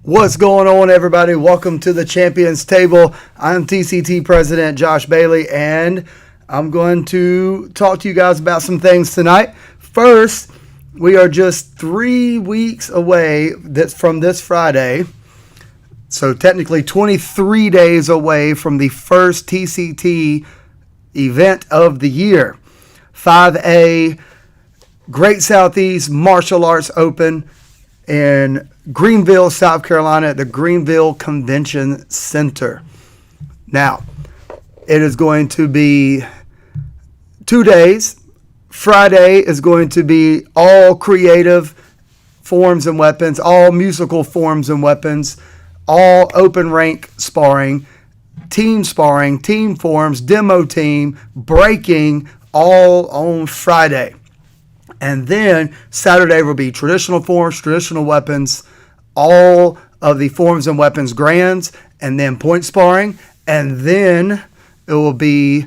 What's going on, everybody? Welcome to the Champions Table. I'm TCT President Josh Bailey, and I'm going to talk to you guys about some things tonight. First, we are just 3 weeks away from this Friday, so technically 23 days away from the first TCT event of the year. 5A Great Southeast Martial Arts Open in Greenville, South Carolina at the Greenville Convention Center. Now, it is going to be 2 days. Friday is going to be all creative forms and weapons, all musical forms and weapons, all open rank sparring, team forms, demo team, breaking, all on Friday. And then Saturday will be traditional forms, traditional weapons, all of the forms and weapons grands, and then point sparring. And then it will be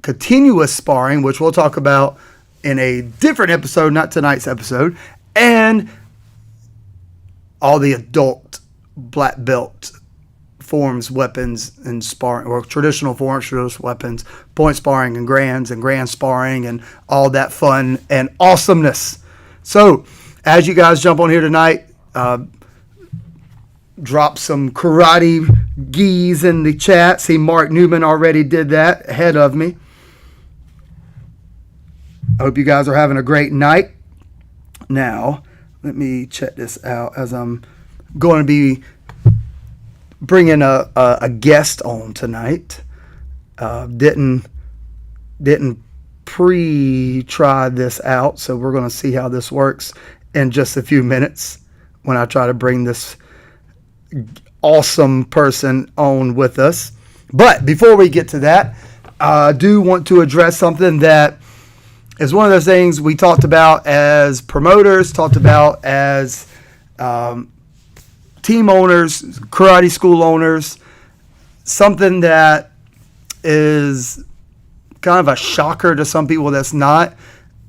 continuous sparring, which we'll talk about in a different episode, not tonight's episode, and all the adult black belt forms, weapons, and sparring, or traditional forms, traditional weapons, point sparring and grand sparring, and all that fun and awesomeness. So, as you guys jump on here tonight, drop some karate gis in the chat. See, Mark Newman already did that ahead of me. I hope you guys are having a great night. Now, let me check this out as I'm going to be bringing a guest on tonight. Didn't pre-try this out, so we're going to see how this works in just a few minutes when I try to bring this awesome person on with us. But before we get to that, I do want to address something that is one of those things we talked about as promoters, talked about as team owners, karate school owners, something that is kind of a shocker to some people that's not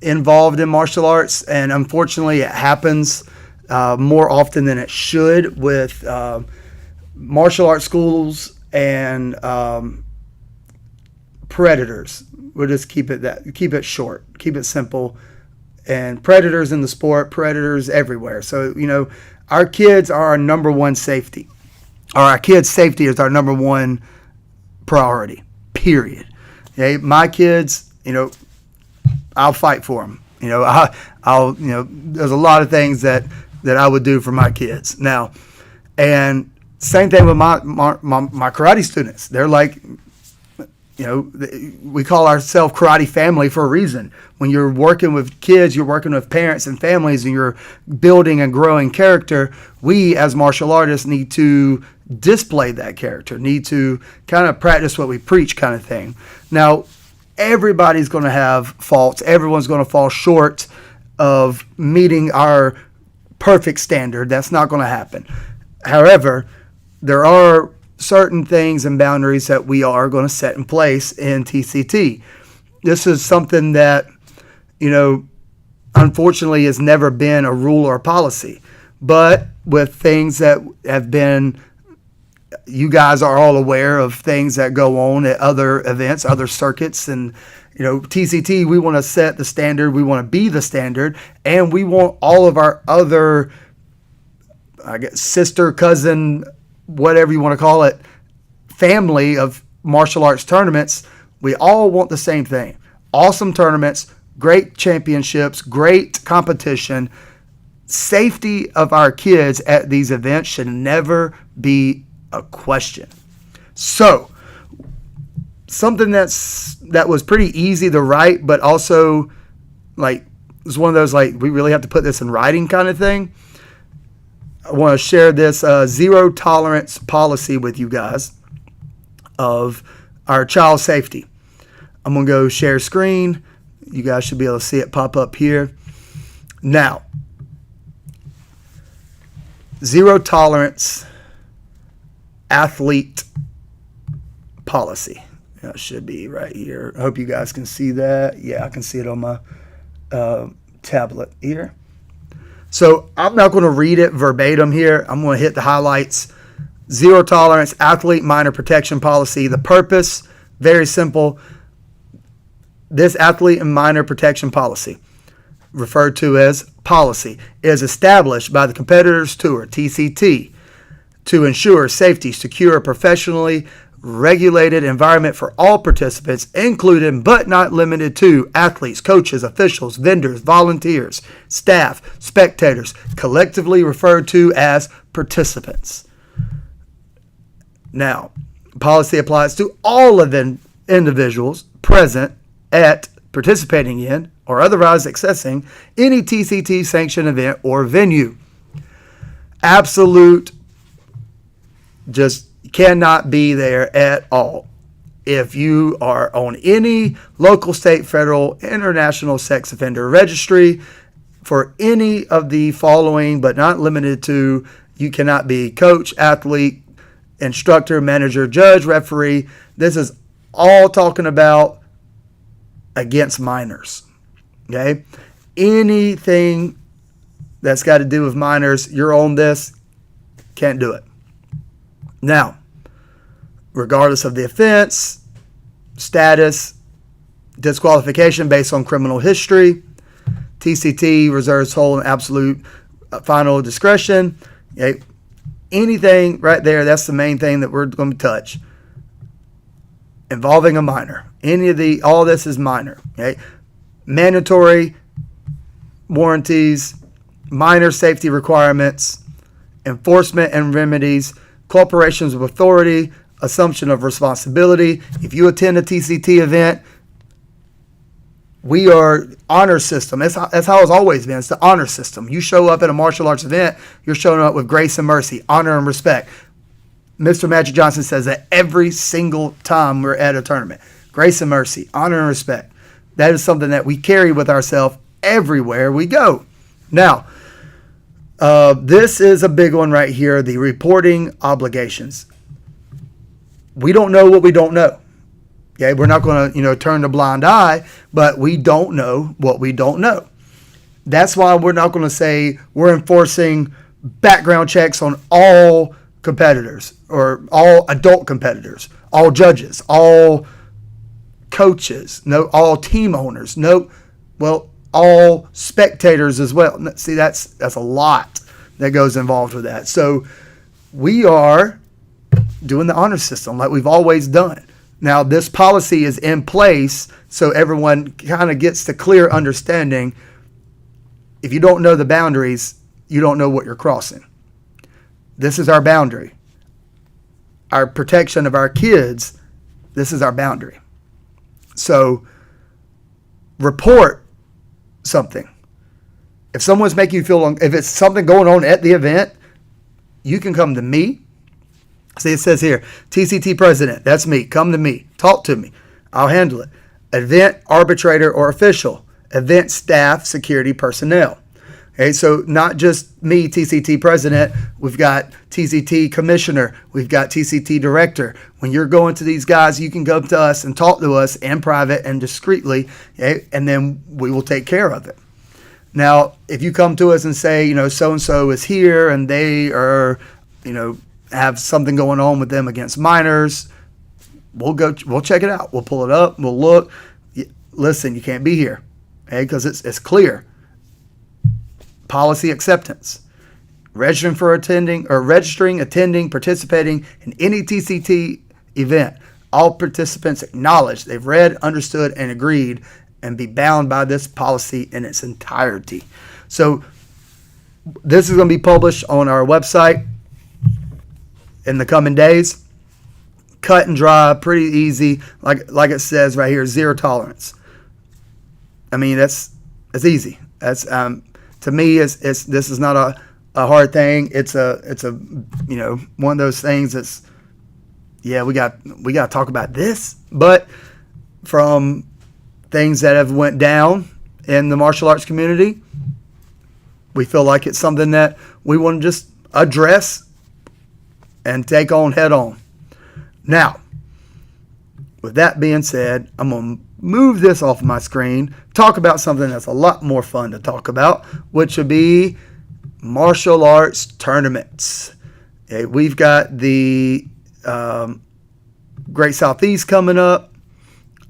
involved in martial arts. And unfortunately, it happens more often than it should with martial arts schools and predators. We'll just keep it short, keep it simple. And predators in the sport, predators everywhere. So, our kids are our number one safety. Or our kids' safety is our number one priority, period. Okay? My kids, I'll fight for them. I'll there's a lot of things that I would do for my kids. Now, and same thing with my karate students. They're like, we call ourselves karate family for a reason. When you're working with kids, you're working with parents and families, and you're building and growing character. We, as martial artists, need to display that character, need to kind of practice what we preach kind of thing. Now, everybody's going to have faults. Everyone's going to fall short of meeting our perfect standard. That's not going to happen. However, there are certain things and boundaries that we are going to set in place in TCT. This is something that, unfortunately has never been a rule or policy. But with things that have been, you guys are all aware of things that go on at other events, other circuits, and TCT, we want to set the standard, we want to be the standard, and we want all of our other, sister, cousin, whatever you want to call it, family of martial arts tournaments, we all want the same thing. Awesome tournaments, great championships, great competition. Safety of our kids at these events should never be a question. So, something that was pretty easy to write, but also was one of those we really have to put this in writing kind of thing. I want to share this zero tolerance policy with you guys of our child safety. I'm going to go share screen. You guys should be able to see it pop up here. Now, zero tolerance athlete policy. That should be right here. I hope you guys can see that. Yeah, I can see it on my tablet here. So I'm not going to read it verbatim here. I'm going to hit the highlights. Zero tolerance athlete minor protection policy. The purpose, very simple. This athlete and minor protection policy, referred to as policy, is established by the Competitors Tour, TCT, to ensure safety, secure, professionally regulated environment for all participants, including but not limited to athletes, coaches, officials, vendors, volunteers, staff, spectators, collectively referred to as participants. Now, policy applies to all of the individuals present at, participating in, or otherwise accessing any TCT sanctioned event or venue. Absolute, just cannot be there at all. If you are on any local, state, federal, international sex offender registry for any of the following, but not limited to, you cannot be coach, athlete, instructor, manager, judge, referee. This is all talking about against minors. Okay? Anything that's got to do with minors, you're on this, can't do it. Now, regardless of the offense, status, disqualification based on criminal history, TCT reserves whole and absolute final discretion. Okay? Anything right there, that's the main thing that we're going to touch. Involving a minor. All this is minor. Okay? Mandatory warranties, minor safety requirements, enforcement and remedies, corporations of authority, assumption of responsibility. If you attend a TCT event, we are honor system. That's how it's always been. It's the honor system. You show up at a martial arts event, you're showing up with grace and mercy, honor and respect. Mr. Magic Johnson says that every single time we're at a tournament. Grace and mercy, honor and respect. That is something that we carry with ourselves everywhere we go. Now, this is a big one right here, the reporting obligations. We don't know what we don't know. Okay, we're not going to, turn a blind eye, but we don't know what we don't know. That's why we're not going to say we're enforcing background checks on all competitors or all adult competitors, all judges, all coaches, all team owners, all spectators as well. See, that's a lot that goes involved with that. So we are doing the honor system like we've always done. Now, this policy is in place so everyone kind of gets the clear understanding. If you don't know the boundaries, you don't know what you're crossing. This is our boundary. Our protection of our kids, this is our boundary. So, report something. If someone's making you feel, if it's something going on at the event, you can come to me. See, it says here, TCT president, that's me. Come to me. Talk to me. I'll handle it. Event arbitrator or official. Event staff, security personnel. Okay, so not just me, TCT president. We've got TCT commissioner. We've got TCT director. When you're going to these guys, you can go to us and talk to us in private and discreetly, okay, and then we will take care of it. Now, if you come to us and say, so-and-so is here and they are, have something going on with them against minors, we'll check it out. We'll pull it up. We'll look. Listen, you can't be here, okay? Because it's clear. Policy acceptance. Registering, attending, participating in any TCT event. All participants acknowledge they've read, understood, and agreed, and be bound by this policy in its entirety. So this is going to be published on our website in the coming days. Cut and dry, pretty easy. Like it says right here, zero tolerance. I mean, that's easy. That's to me, this is not a hard thing. It's a one of those things that's, we got to talk about this. But from things that have went down in the martial arts community, we feel like it's something that we want to just address and take on head on. Now, with that being said, I'm going to move this off my screen, talk about something that's a lot more fun to talk about, which would be martial arts tournaments. Okay, we've got the Great Southeast coming up.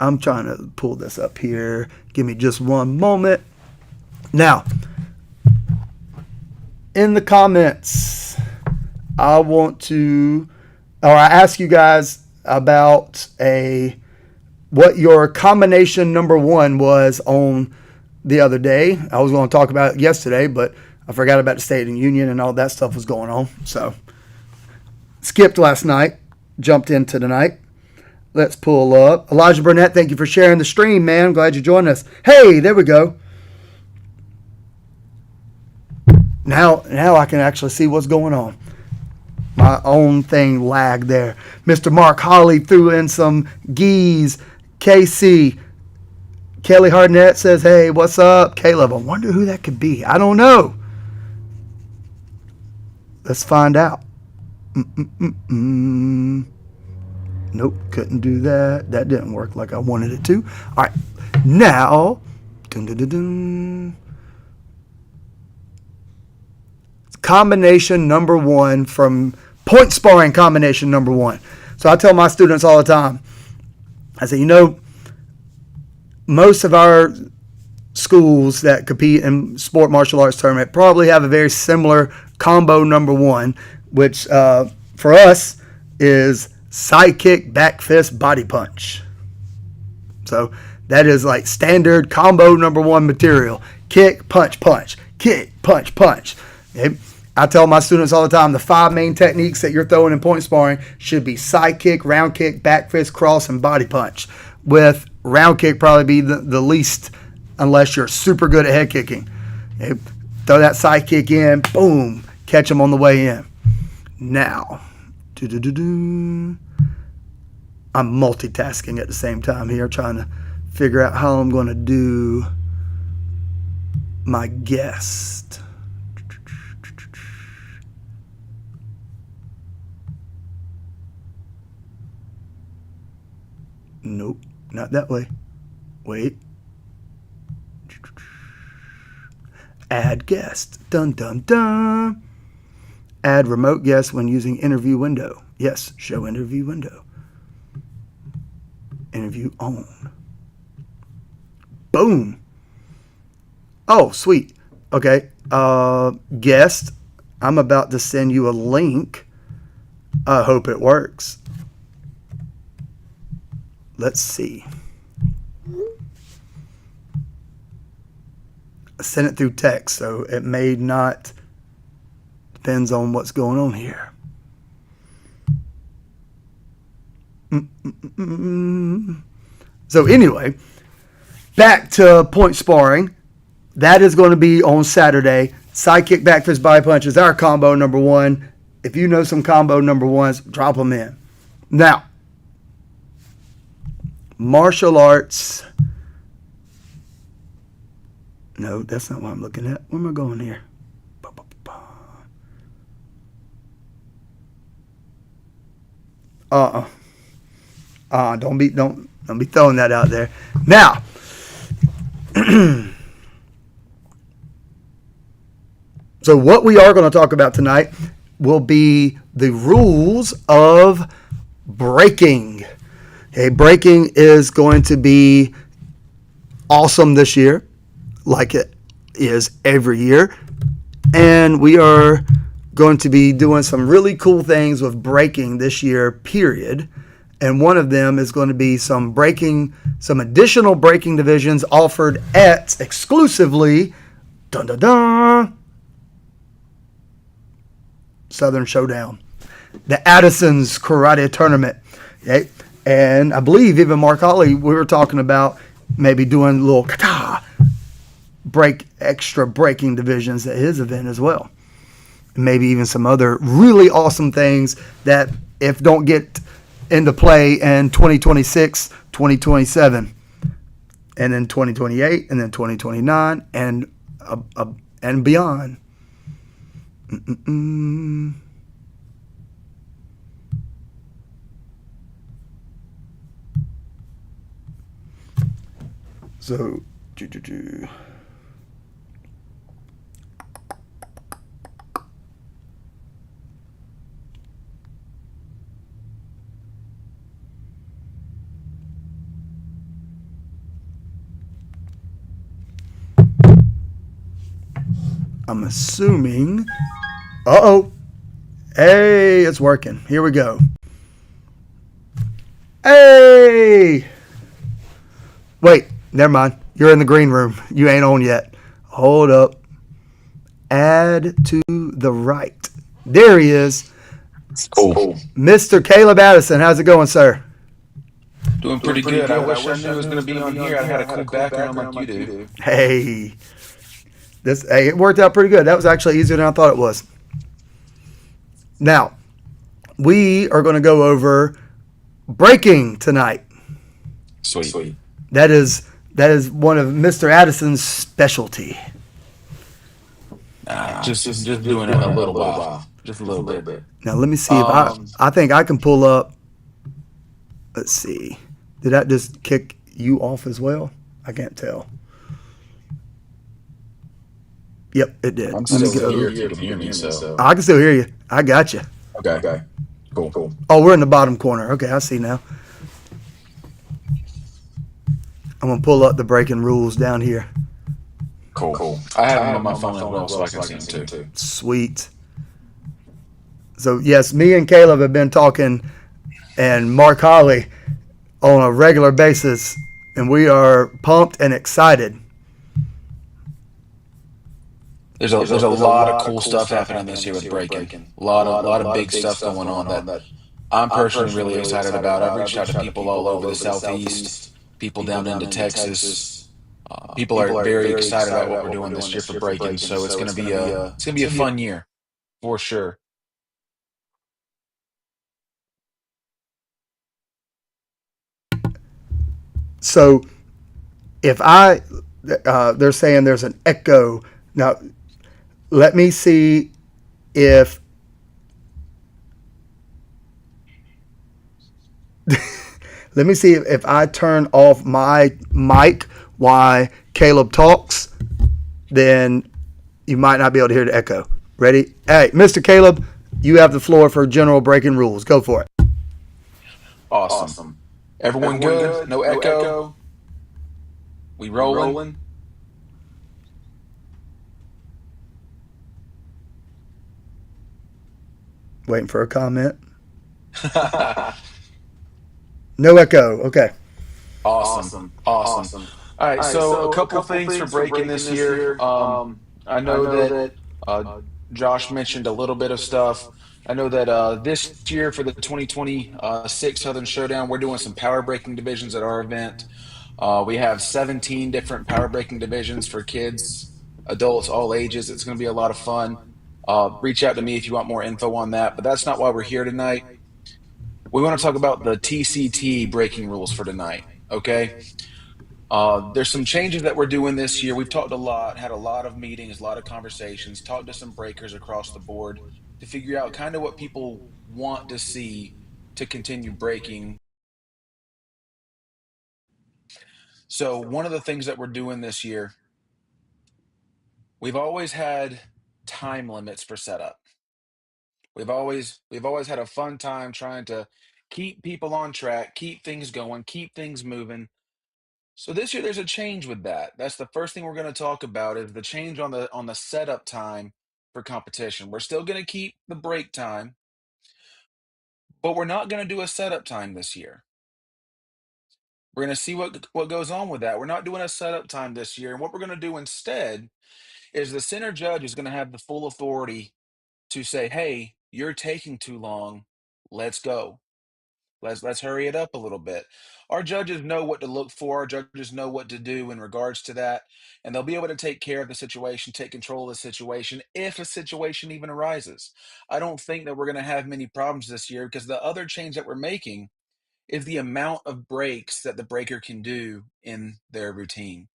I'm trying to pull this up here. Give me just one moment. Now, in the comments, I ask you guys about what your combination number one was on the other day. I was going to talk about it yesterday, but I forgot about the State of the Union and all that stuff was going on. So, skipped last night, jumped into tonight. Let's pull up. Elijah Burnett, thank you for sharing the stream, man. I'm glad you joined us. Hey, there we go. Now I can actually see what's going on. My own thing lagged there. Mr. Mark Holly threw in some geese. KC. Kelly Hardnett says, hey, what's up? Caleb, I wonder who that could be. I don't know. Let's find out. Nope, couldn't do that. That didn't work like I wanted it to. All right, now, combination number one from point sparring combination number one. So I tell my students all the time, I say, most of our schools that compete in sport martial arts tournament probably have a very similar combo number one, which for us is side kick, back fist, body punch. So that is like standard combo number one material. Kick, punch, punch. Kick, punch, punch. Okay? I tell my students all the time, the 5 main techniques that you're throwing in point sparring should be side kick, round kick, back fist, cross, and body punch. With round kick probably be the least, unless you're super good at head kicking. Okay? Throw that side kick in, boom, catch them on the way in. Now, I'm multitasking at the same time here, trying to figure out how I'm going to do my guest. Nope, not that way. Wait. Add guest. Dun, dun, dun. Add remote guest when using interview window. Yes, show interview window. Interview on. Boom. Oh, sweet. Okay. Guest, I'm about to send you a link. I hope it works. Let's see. I sent it through text, so it may not. Depends on what's going on here. So anyway, back to point sparring. That is going to be on Saturday. Side kick, back fist, body punch is our combo number one. If you know some combo number ones, drop them in. Now, martial arts. No, that's not what I'm looking at. Where am I going here? Don't be throwing that out there. Now, so what we are going to talk about tonight will be the rules of breaking. Okay, breaking is going to be awesome this year, like it is every year. And we are going to be doing some really cool things with breaking this year, period. And one of them is going to be some additional breaking divisions offered at exclusively Southern Showdown, the Addison's Karate Tournament. Okay? And I believe even Mark Holly, we were talking about maybe doing a little extra breaking divisions at his event as well. Maybe even some other really awesome things that if don't get into play in 2026, 2027, and then 2028, and then 2029, and beyond. So, I'm assuming. Uh oh. Hey, it's working. Here we go. Hey! Wait, never mind. You're in the green room. You ain't on yet. Hold up. Add to the right. There he is. Cool. Mr. Caleb Addison. How's it going, sir? Doing pretty good. I wish I knew I was going to be on here. I'd had a cool background like you do. Hey. Hey, it worked out pretty good. That was actually easier than I thought it was. Now, we are going to go over breaking tonight. Sweet. That is one of Mr. Addison's specialty. Just doing it a little while. Just a little bit. Now let me see if Um, I think I can pull up. Let's see. Did that just kick you off as well? I can't tell. Yep, it did. I'm Let me still go. here if you can hear me, so. I can still hear you. I got you. Okay. Cool. Oh, we're in the bottom corner. Okay, I see now. I'm gonna pull up the breaking rules down here. Cool. I have them on my phone as well, so I can see them too. Sweet. So yes, me and Caleb have been talking, and Mark Holly on a regular basis, and we are pumped and excited. There's a lot of cool stuff happening this year with breaking. A lot of big stuff going on that I'm personally really excited about. I've reached out to people all over the Southeast, people down into Texas. People are very excited about what we're doing this year for breaking, so it's gonna be a fun year for sure. So if they're saying there's an echo. Now, let me see if, let me see if I turn off my mic while Caleb talks, then you might not be able to hear the echo. Ready? Hey, Mr. Caleb, you have the floor for general breaking rules. Go for it. Awesome. Everyone good? No echo? We rolling? Waiting for a comment. No echo. Okay. Awesome. All right, so a couple things for breaking this year. I know that uh, Josh mentioned a little bit of stuff. I know that this year for the 2026 Southern Showdown, we're doing some power breaking divisions at our event. We have 17 different power breaking divisions for kids, adults, all ages. It's going to be a lot of fun. Reach out to me if you want more info on that, but that's not why we're here tonight. We want to talk about the TCT breaking rules for tonight. Okay. There's some changes that we're doing this year. We've talked a lot, had a lot of meetings, a lot of conversations, talked to some breakers across the board to figure out kind of what people want to see to continue breaking. So, one of the things that we're doing this year, we've always had time limits for setup. We've always had a fun time trying to keep people on track, keep things going, keep things moving. So this year there's a change with that. That's the first thing we're going to talk about is the change on the setup time for competition. We're still going to keep the break time, but we're not going to do a setup time this year. We're going to see what goes on with that. We're not doing a setup time this year, and what we're going to do instead is the center judge is going to have the full authority to say, "Hey, you're taking too long. Let's go." Let's hurry it up a little bit. Our judges know what to look for. Our judges know what to do in regards to that, and they'll be able to take care of the situation, take control of the situation if a situation even arises. I don't think that we're going to have many problems this year because the other change that we're making is the amount of breaks that the breaker can do in their routine.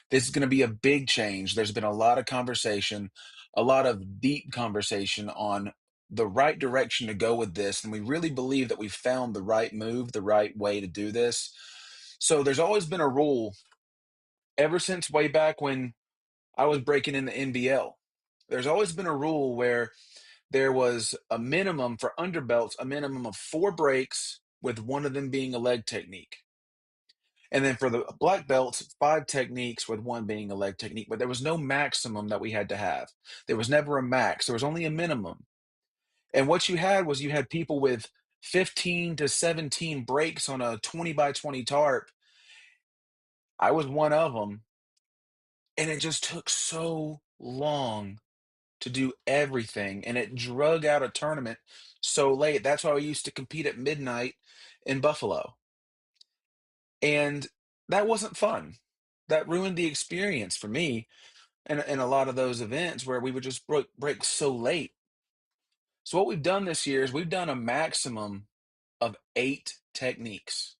This is going to be a big change. There's been a lot of conversation, a lot of deep conversation on the right direction to go with this. And we really believe that we've found the right move, the right way to do this. So there's always been a rule ever since way back when I was breaking in the NBL. There's always been a rule where there was a minimum for underbelts, a minimum of 4 breaks, with one of them being a leg technique. And then for the black belts, 5 techniques, with one being a leg technique, but there was no maximum that we had to have. There was never a max. There was only a minimum. And what you had was you had people with 15 to 17 breaks on a 20 by 20 tarp. I was one of them. And it just took so long to do everything. And it drug out a tournament so late. That's why we used to compete at midnight in Buffalo. And that wasn't fun. That ruined the experience for me in a lot of those events where we would just break so late. So what we've done this year is we've done a maximum of 8 techniques.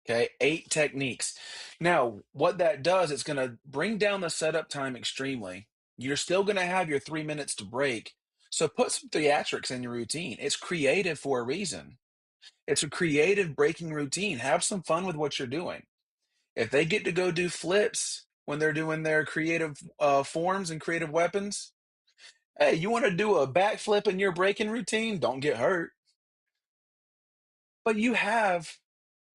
Okay, 8 techniques. Now, what that does, it's going to bring down the setup time extremely. You're still going to have your 3 minutes to break. So put some theatrics in your routine. It's creative for a reason. It's a creative breaking routine. Have some fun with what you're doing. If they get to go do flips when they're doing their creative forms and creative weapons, hey, you want to do a backflip in your breaking routine? Don't get hurt. But you have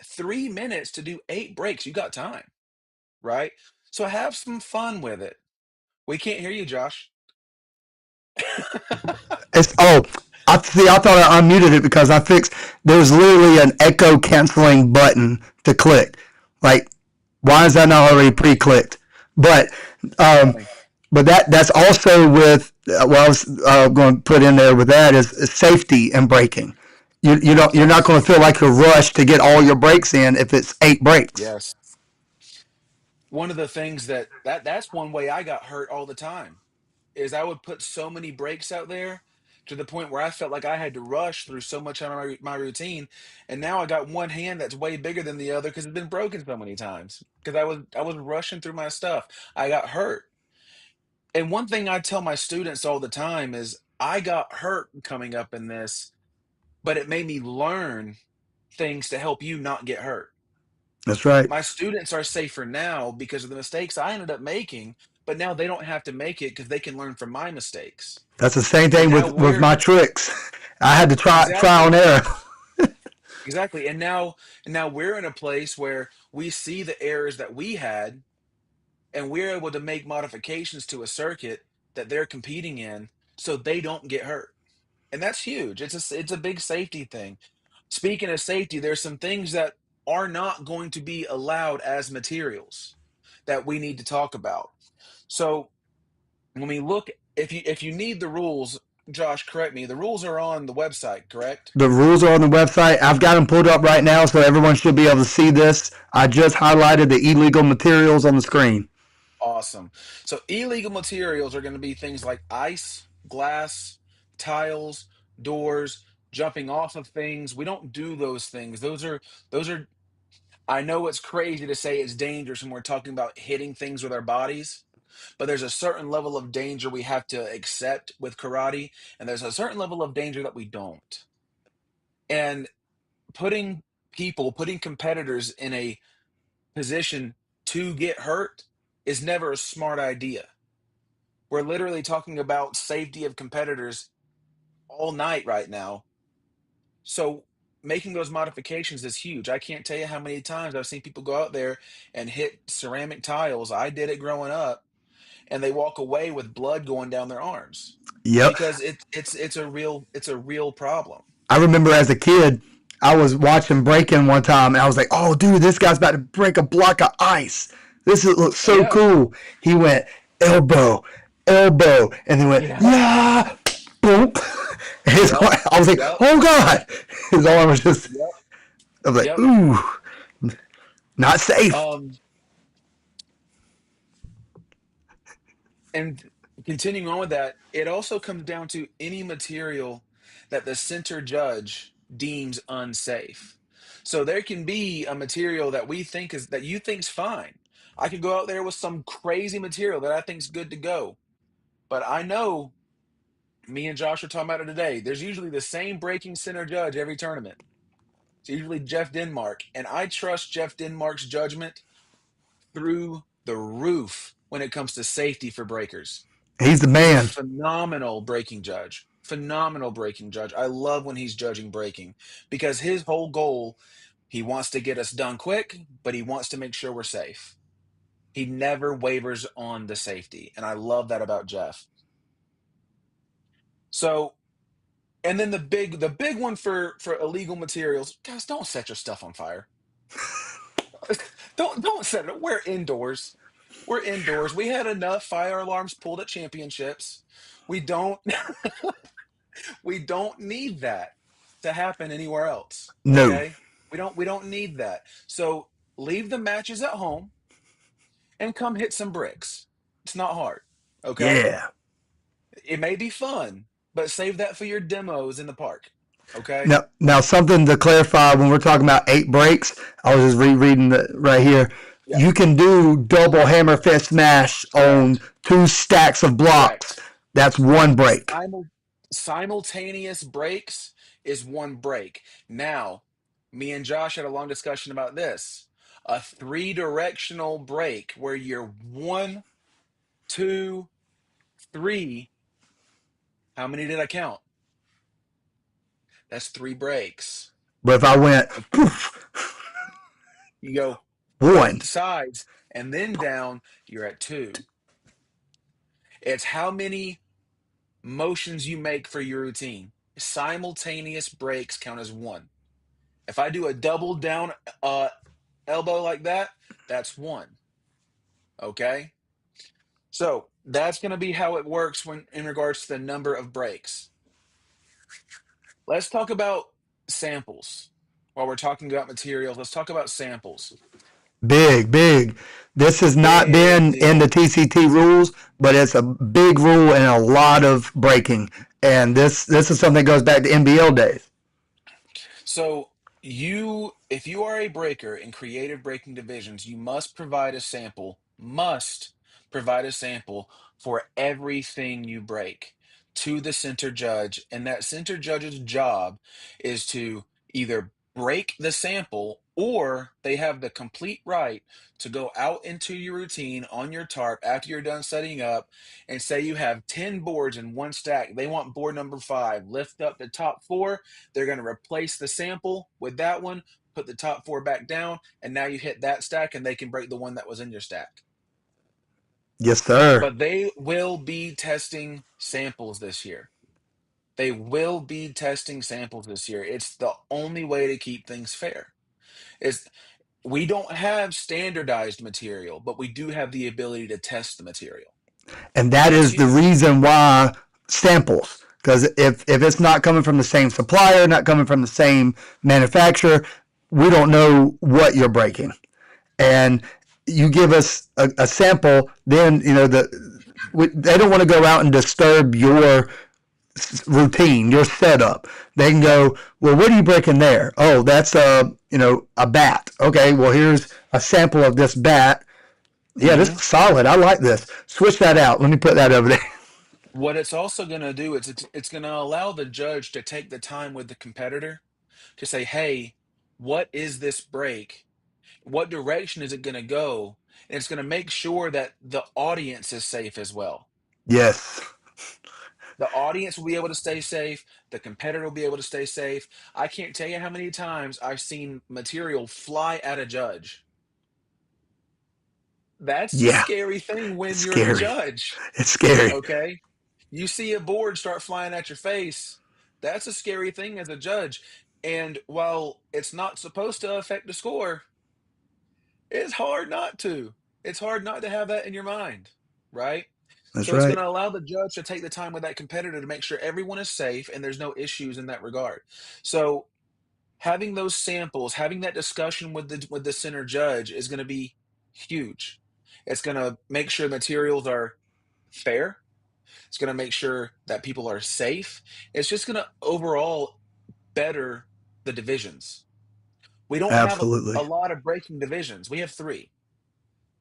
3 minutes to do 8 breaks. You got time, right? So have some fun with it. We can't hear you, Josh. It's I see. I thought I unmuted it because I fixed. There's literally an echo canceling button to click. Like, why is that not already pre-clicked? But um, Funny. but that's also with what I was going to put in there with that is safety and braking. You're not Yes. going to feel like you're rushed to get all your breaks in if it's 8 breaks. Yes. One of the things that's one way I got hurt all the time is I would put so many breaks out there to the point where I felt like I had to rush through so much of my routine, and now I got one hand that's way bigger than the other because it's been broken so many times because I was rushing through my stuff. I got hurt. And one thing I tell my students all the time is I got hurt coming up in this, but it made me learn things to help you not get hurt. That's right. My students are safer now because of the mistakes I ended up making, but now they don't have to make it because they can learn from my mistakes. That's the same And thing now with we're my tricks. I had to try trial and exactly, error. exactly. And now we're in a place where we see the errors that we had, and we're able to make modifications to a circuit that they're competing in so they don't get hurt. And that's huge. It's a big safety thing. Speaking of safety, there's some things that are not going to be allowed as materials that we need to talk about. So when we look, if you need the rules, Josh, correct me. The rules are on the website, correct? The rules are on the website. I've got them pulled up right now so everyone should be able to see this. I just highlighted the illegal materials on the screen. Awesome. So illegal materials are going to be things like ice, glass, tiles, doors, jumping off of things. We don't do those things. Those are I know it's crazy to say it's dangerous when we're talking about hitting things with our bodies, but there's a certain level of danger we have to accept with karate, and there's a certain level of danger that we don't. And putting competitors in a position to get hurt is never a smart idea. We're literally talking about safety of competitors all night right now. So making those modifications is huge. I can't tell you how many times I've seen people go out there and hit ceramic tiles. I did it growing up, and they walk away with blood going down their arms Yep. because it's a real problem. I remember as a kid, I was watching breaking one time and I was like, oh, dude, this guy's about to break a block of ice. Looks so Yeah. cool. He went elbow, elbow, and he went, Yeah. yeah, boom. Yep. I was like, Yep. oh, God. His arm was just, Yep. I was like, Yep. ooh, not safe. Um, and continuing on with that, it also comes down to any material that the center judge deems unsafe. So there can be a material that you think's fine. I could go out there with some crazy material that I think's good to go, but I know me and Josh are talking about it today. There's usually the same breaking center judge every tournament. It's usually Jeff Denmark, and I trust Jeff Denmark's judgment through the roof when it comes to safety for breakers. He's the He's a man. phenomenal breaking judge. Phenomenal breaking judge. I love when he's judging breaking because his whole goal, He wants to get us done quick, but he wants to make sure we're safe. He never wavers on the safety, and I love that about Jeff. So, and then the big one for illegal materials, guys, don't set your stuff on fire. Don't set it. We're indoors. We're indoors. We had enough fire alarms pulled at championships. We don't we don't need that to happen anywhere else. No. Okay? We don't need that. So leave the matches at home and come hit some bricks. It's not hard. Okay? Yeah. It may be fun, but save that for your demos in the park. Okay? Now, something to clarify when we're talking about 8 breaks. I was just rereading the, right here. Yeah. You can do double hammer fist smash on Correct. 2 stacks of blocks. Correct. That's 1 break. Simultaneous breaks is one break. Now, me and Josh had a long discussion about this. A three directional break where you're one, two, three. How many did I count? That's 3 breaks. But if I went poof, You go both 1, sides and then down, you're at two. It's how many motions you make for your routine. Simultaneous breaks count as one. If I do a double down elbow like that, that's one. Okay? So that's going to be how it works when in regards to the number of breaks. Let's talk about samples. While we're talking about materials, let's talk about samples. big, big. This has not Big been in the deal. TCT rules, but it's a big rule and a lot of breaking. And this is something that goes back to NBL days. So if you are a breaker in creative breaking divisions, you must provide a sample for everything you break to the center judge. And that center judge's job is to either break the sample or they have the complete right to go out into your routine on your tarp after you're done setting up and say you have 10 boards in one stack. They want board number 5, lift up the top 4. They're going to replace the sample with that one, put the top 4 back down, and now you hit that stack and they can break the one that was in your stack. Yes, sir. But they will be testing samples this year. They will be testing samples this year. It's the only way to keep things fair. Is we don't have standardized material, but we do have the ability to test the material. And that And that's is the huge. reason why samples. Because if it's not coming from the same supplier, not coming from the same manufacturer, we don't know what you're breaking. And you give us a sample, then they don't want to go out and disturb your routine, your setup. They can go, well, what are you breaking there? Oh, that's a bat. Okay, well, here's a sample of this bat. Yeah, this Mhm. is solid. I like this. Switch that out. Let me put that over there. What it's also going to do is it's going to allow the judge to take the time with the competitor to say, hey, what is this break? What direction is it going to go? And it's going to make sure that the audience is safe as well. Yes, The audience will be able to stay safe. The competitor will be able to stay safe. I can't tell you how many times I've seen material fly at a judge. That's the yeah, scary thing it's when you're the scary. judge. It's scary. Okay? You see a board start flying at your face. That's a scary thing as a judge. And while it's not supposed to affect the score, it's hard not to. It's hard not to have that in your mind, right? That's So it's going right. to allow the judge to take the time with that competitor to make sure everyone is safe and there's no issues in that regard. So having those samples, having that discussion with the center judge is going to be huge. It's going to make sure materials are fair. It's going to make sure that people are safe. It's just going to overall better the divisions. We don't have a Absolutely. lot of breaking divisions. We have 3,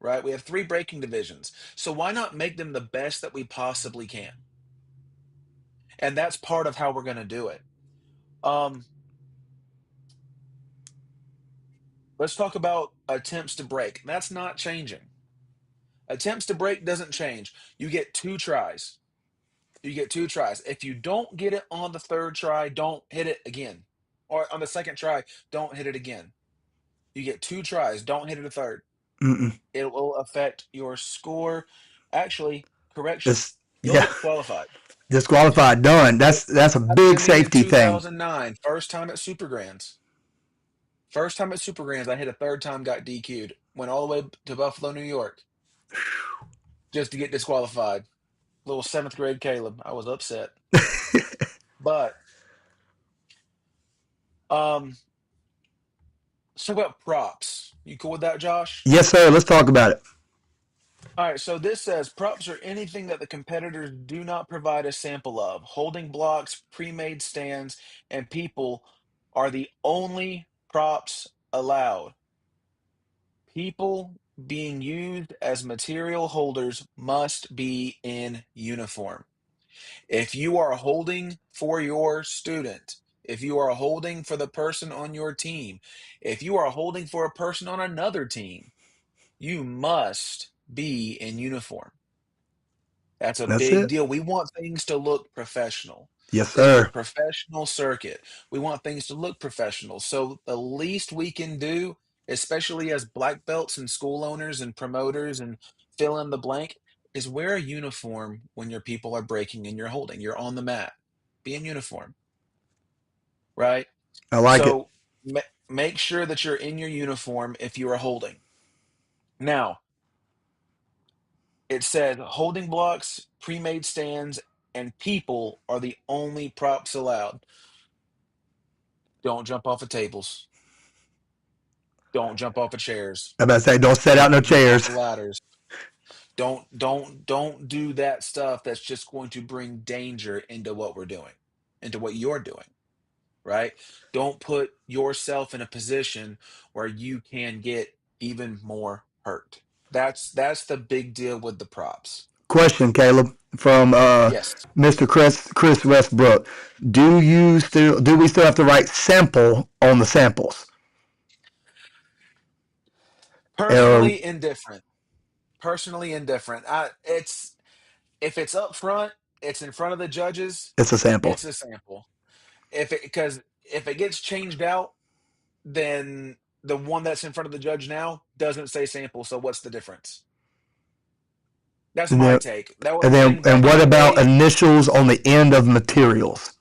right? We have 3 breaking divisions. So why not make them the best that we possibly can? And that's part of how we're going to do it. Um, let's talk about attempts to break. That's not changing. Attempts to break doesn't change. You get 2 tries. You get 2 tries. If you don't get it on the 3rd try, don't hit it again. Or on the 2nd try, don't hit it again. You get 2 tries. Don't hit it a third. Mm-mm. It will affect your score. Actually, correction. It's You'll yeah, get disqualified. disqualified. Done. It That's a big happened to me in safety thing. 2009, first time at Super Grands. First time at Super Grands, I hit a third time, got DQ'd. Went all the way to Buffalo, New York, just to get disqualified. Little 7th grade Caleb. I was upset. But um, let's talk about props. You cool with that, Josh? Yes, sir. Let's talk about it. All right, so this says props are anything that the competitors do not provide a sample of. Holding blocks, pre-made stands, and people are the only props allowed. People being used as material holders must be in uniform. If you are holding for your student, if you are holding for the person on your team, if you are holding for a person on another team, you must be in uniform. That's a That's big it. deal. We want things to look professional. Yes, This is a sir. professional circuit. We want things to look professional. So the least we can do, especially as black belts and school owners and promoters and fill in the blank, is wear a uniform when your people are breaking and you're holding. You're on the mat. Be in uniform, right? I like it. So make sure that you're in your uniform if you are holding. Now, it said holding blocks, pre-made stands, and people are the only props allowed. Don't jump off of tables. Don't jump off of chairs. I about to say, don't set out no Don't jump off chairs. of ladders. Don't do that stuff that's just going to bring danger into what we're doing, into what you're doing, right? Don't put yourself in a position where you can get even more hurt. That's the big deal with the props. Question, Caleb, from Yes. Mr. Chris Westbrook. Do we still have to write sample on the samples? Or Personally indifferent. Personally indifferent. It's if it's up front, it's in front of the judges, it's a sample? it's a sample. If it because if it gets changed out, then the one that's in front of the judge now doesn't say sample. So what's the difference? That's And my then take. That was and a then thing and back in what the about day. initials on the end of materials?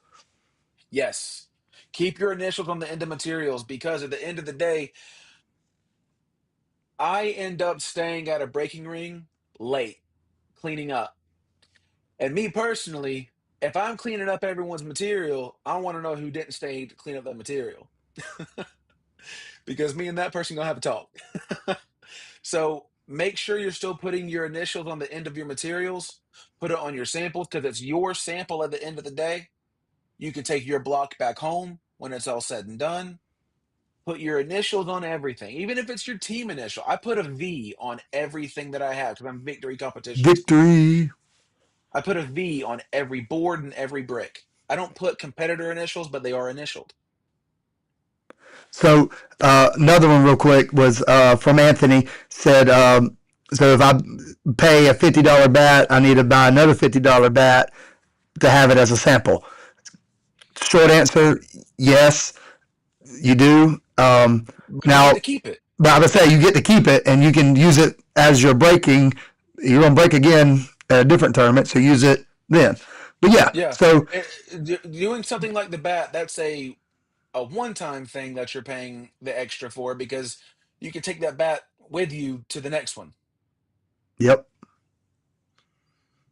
Yes. Keep your initials on the end of materials because at the end of the day, I end up staying at a breaking ring late, cleaning up. And me personally, if I'm cleaning up everyone's material, I want to know who didn't stay to clean up that material because me and that person gonna have a talk. So make sure you're still putting your initials on the end of your materials. Put it on your samples because it's your sample at the end of the day. You can take your block back home when it's all said and done. Put your initials on everything, even if it's your team initial. I put a V on everything that I have because I'm Victory Competitions. Victory. I put a V on every board and every brick. I don't put competitor initials, but they are initialed. So another one, real quick, was from Anthony. Said, so if I pay a $50 bat, I need to buy another $50 bat to have it as a sample. Short answer, yes, you do. But you get Now, to keep it. but I would say you get to keep it, and you can use it as you're breaking. You're gonna break again at a different tournament, so use it then. But yeah, Yeah. so Doing something like the bat, that's a one-time thing that you're paying the extra for because you can take that bat with you to the next one. yep,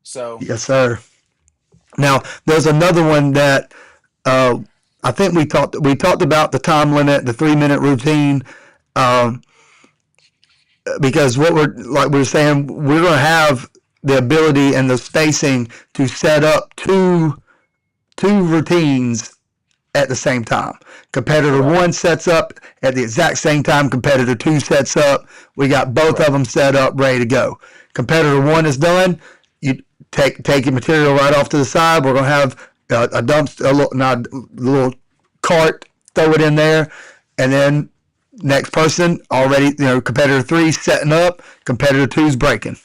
So, yes, sir. Now, there's another one that uh, I think we talked about the time limit, the 3 minute routine, um, because what we're like we were saying, we're going to have the ability and the spacing to set up two routines at the same time. Competitor correct. one sets up at the exact same time competitor two sets up. We got both of Correct. them set up, ready to go. Competitor one is done. You take your material right off to the side. We're gonna have a dumpster, a little cart. Throw it in there, and then next person already. Competitor three setting up. Competitor two's breaking.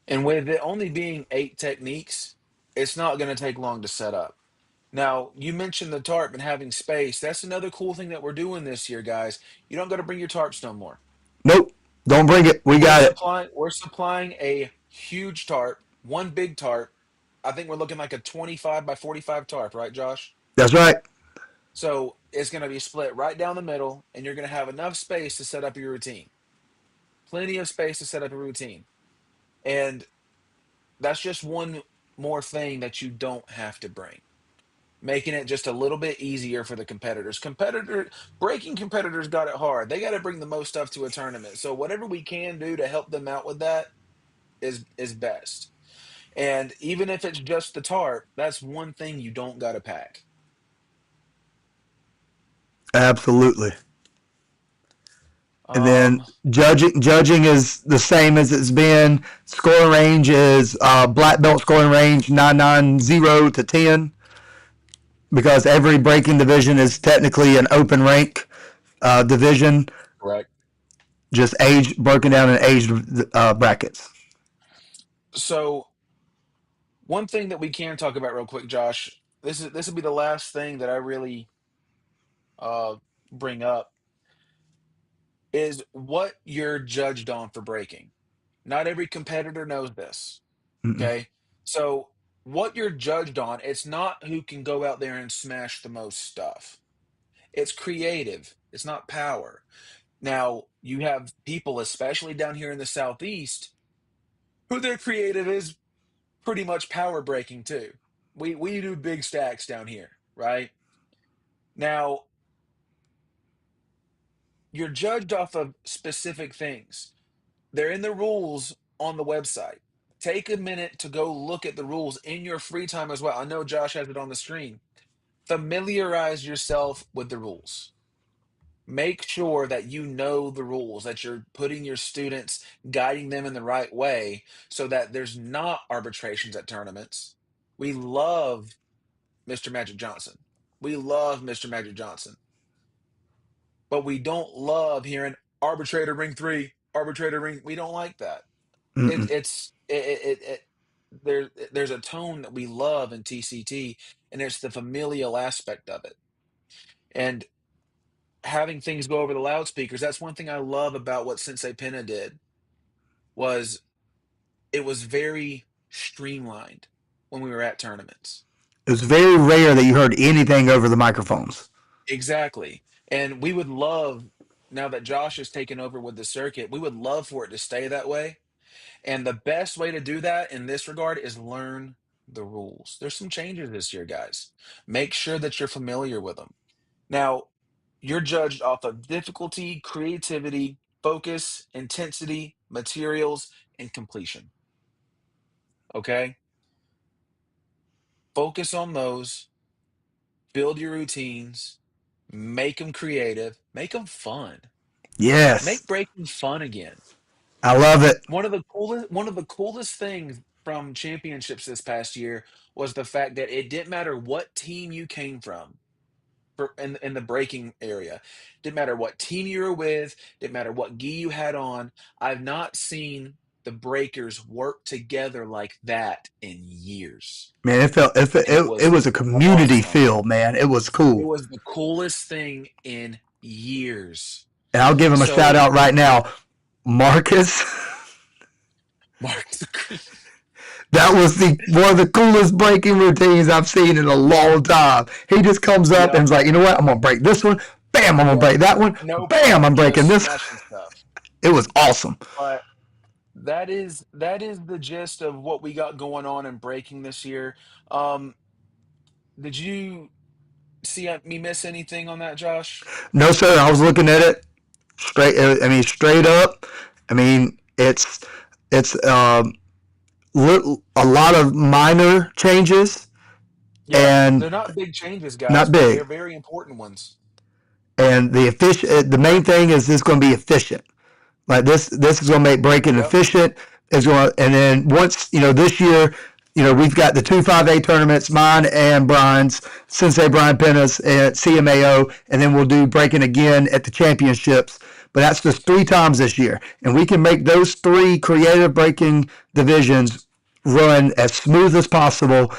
And with it only being 8 techniques, it's not going to take long to set up. Now, you mentioned the tarp and having space. That's another cool thing that we're doing this year, guys. You don't got to bring your tarps no more. Nope. Don't bring it. We We're got it. supplying we're supplying a huge tarp, one big tarp. I think we're looking like a 25 by 45 tarp, right, Josh? That's right. So it's going to be split right down the middle, and you're going to have enough space to set up your routine. Plenty of space to set up a routine. And that's just one more thing that you don't have to bring, making it just a little bit easier for the competitors. Breaking competitors got it hard. They got to bring the most stuff to a tournament. So whatever we can do to help them out with that is best. And even if it's just the tarp, that's one thing you don't got to pack. Absolutely. And then Um, judging is the same as it's been. Scoring range is black belt scoring range 990 to 10 because every breaking division is technically an open rank division, correct. just age broken down in age brackets. So one thing that we can talk about real quick, Josh. This will be the last thing that I really uh bring up is what you're judged on for breaking. Not every competitor knows this. Mm-mm. Okay. So, what you're judged on, it's not who can go out there and smash the most stuff. It's creative, it's not power. Now, you have people, especially down here in the Southeast, who their creative is pretty much power breaking too. We do big stacks down here, right? Now, you're judged off of specific things. They're in the rules on the website. Take a minute to go look at the rules in your free time as well. I know Josh has it on the screen. Familiarize yourself with the rules. Make sure that you know the rules, that you're putting your students, guiding them in the right way so that there's not arbitrations at tournaments. We love Mr. Magic Johnson. We love Mr. Magic Johnson, but we don't love hearing arbitrator ring three, arbitrator ring. We don't like that. Mm-mm. There's a tone that we love in TCT, and it's the familial aspect of it. And having things go over the loudspeakers, that's one thing I love about what Sensei Penna did was it was very streamlined when we were at tournaments. It was very rare that you heard anything over the microphones. Exactly. And we would love, now that Josh has taken over with the circuit, we would love for it to stay that way. And the best way to do that in this regard is learn the rules. There's some changes this year, guys. Make sure that you're familiar with them. Now, you're judged off of difficulty, creativity, focus, intensity, materials, and completion. Okay? Focus on those, build your routines, make them creative, make them fun. Yes, Make breaking fun again. I love it. One of the coolest things from championships this past year was the fact that it didn't matter what team you came from in the breaking area. Didn't matter what team you were with, didn't matter what gi you had on. I've not seen the breakers work together like that in years. Man, And it it was was a community awesome. feel, man. It was It cool. was the coolest thing in years. And I'll give him a shout So, out right now. Marcus, Mark, that was the one of the coolest breaking routines I've seen in a long time. He just comes up and yep, is like, you know what? I'm gonna break this one. Bam, I'm gonna yep. break that one. No Bam, I'm problem, breaking just this. smashing stuff. It was awesome. But that is the gist of what we got going on in breaking this year. Um, did you see me miss anything on that, Josh? No, sir. I was looking at it straight. I mean, straight up. I mean, it's a lot of minor changes Yeah, they're and not big changes, guys, not but they're big. very important ones. And the main thing is it's going to be efficient. Like this is going to make breaking Yep, efficient. Is going and then once this year, we've got the 2 5A tournaments, mine and Brian's, Sensei Brian Pennis at CMAO, and then we'll do breaking again at the championships. But that's just 3 times this year, and we can make those 3 creative breaking divisions run as smooth as possible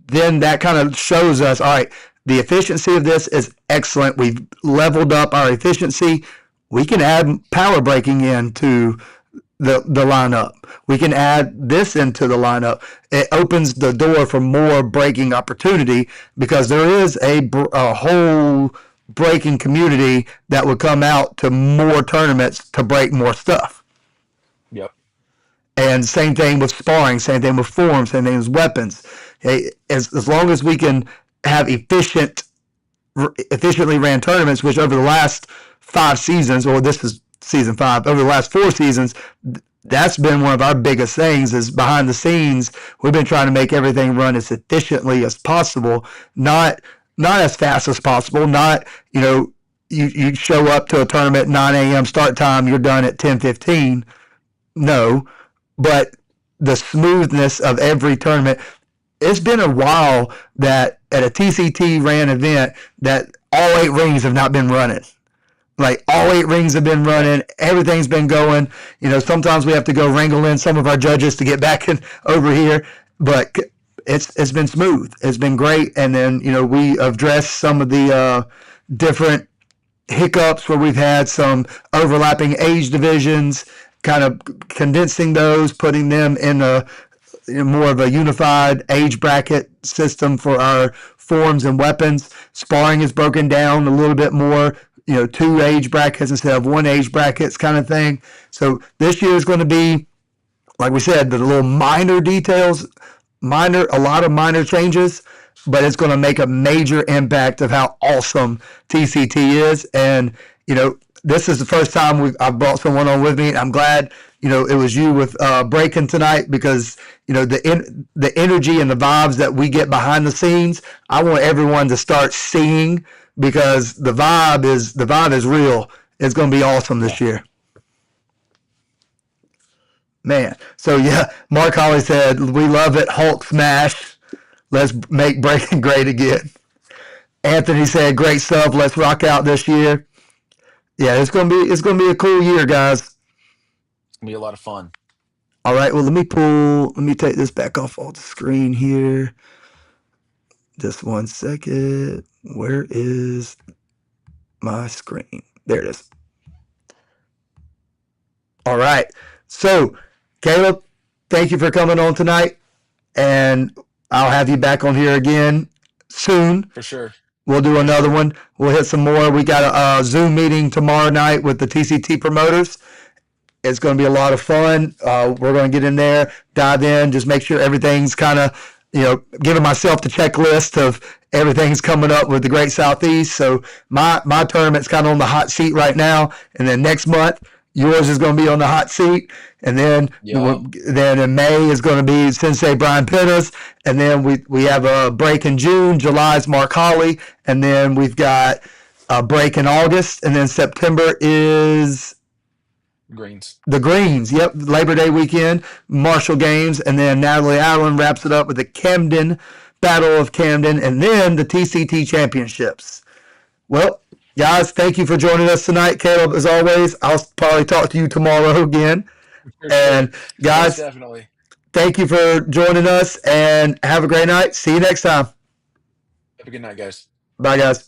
then that kind of shows us, all right, the efficiency of this is excellent. We've leveled up our efficiency. We can add power braking into the lineup. We can add this into the lineup. It opens the door for more braking opportunity because there is a whole braking community that would come out to more tournaments to break more stuff. Yep. And same thing with sparring, same thing with forms, same thing with weapons. As long as we can have efficiently ran tournaments, which over the last 5 seasons, or this is season 5, over the last 4 seasons, that's been one of our biggest things is behind the scenes. We've been trying to make everything run as efficiently as possible, not as fast as possible, not, you show up to a tournament 9 a.m. start time, you're done at 10:15. No, but the smoothness of every tournament. It's been a while that at a TCT ran event that all 8 rings have not been running. Like all 8 rings have been running. Everything's been going. Sometimes we have to go wrangle in some of our judges to get back over here, but it's been smooth. It's been great. And then, we addressed some of the different hiccups where we've had some overlapping age divisions, kind of condensing those, putting them in more of a unified age bracket system for our forms and weapons. Sparring is broken down a little bit more, 2 age brackets instead of 1 age brackets kind of thing. So this year is going to be, like we said, the little minor details, a lot of minor changes, but it's going to make a major impact of how awesome TCT is. And, this is the first time I've brought someone on with me. I'm glad, it was you with breaking tonight because, the energy and the vibes that we get behind the scenes, I want everyone to start seeing because the vibe is real. It's going to be awesome this year. Man. So yeah, Mark Holly said, we love it. Hulk smash. Let's make breaking great again. Anthony said, great stuff. Let's rock out this year. Yeah, it's gonna be a cool year, guys. It's gonna be a lot of fun. All right, well, let me take this back off the screen here. Just 1 second. Where is my screen? There it is. All right. So, Caleb, thank you for coming on tonight, and I'll have you back on here again soon. For sure. We'll do another one. We'll hit some more. We got a Zoom meeting tomorrow night with the TCT promoters. It's going to be a lot of fun. We're going to get in there, dive in, just make sure everything's kind of, giving myself the checklist of everything's coming up with the Great Southeast. So my tournament's kind of on the hot seat right now. And then next month, yours is going to be on the hot seat. And then then in May is going to be Sensei Brian Pennis. And then we have a break in June. July is Mark Holly. And then we've got a break in August. And then September is Greens. The Greens. Yep. Labor Day weekend, Marshall Games. And then Natalie Allen wraps it up with the Camden Battle of Camden. And then the TCT Championships. Well, guys, thank you for joining us tonight. Caleb, as always, I'll probably talk to you tomorrow again. And guys, definitely. Thank you for joining us and have a great night. See you next time. Have a good night, guys. Bye, guys.